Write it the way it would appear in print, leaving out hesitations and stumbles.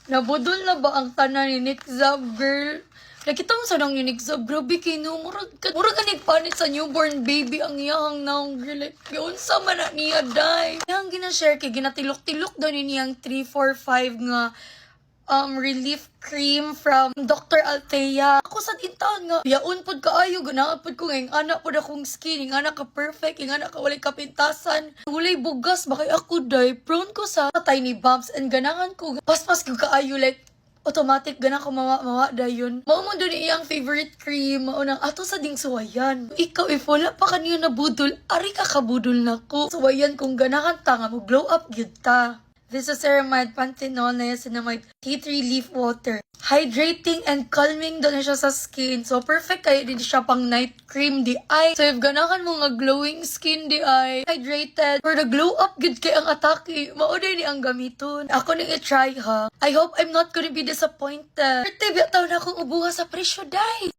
Nabudol na ba ang tanan ni Nick Zab, girl? Nakita mo sa nang Nick Zab, grabe kay no, murag nagpanit sa newborn baby ang iyang naong girl. Like, yun sa man na niya, day. Yang ginashare kay ginatilok-tilok daw ni niyang 345 nga relief cream from Dr. Althea. Ako sa intaon nga, yaon pod kaayo, ganahan pod ko ngayong anak pod akong skin, yung anak ka perfect, yung anak ka walay kapintasan. Walay bugas, bakay ako day, prone ko sa tiny bumps, and ganahan ko, paspas ko kaayo, like, automatic gana ko mawa dayon. Mao mo doon iyang favorite cream, mao nang ato sa ding suwayan. Ikaw if wala pa kaniyo na budol, ari ka kabudol nako. Suwayan kung ganahan ta nga mo glow up gyud ta. This is ceramide panthenol niacinamide tea tree leaf water. Hydrating and calming doon siya sa skin. So, perfect kayo din siya pang night cream di ay. So, if ganahan mo nga glowing skin di ay, hydrated, for the glow up, good kay ang atake. Mauday ni ang gamiton. Ako nang i-try ha. I hope I'm not gonna be disappointed. Pero tayo na akong ubuha sa presyo, day.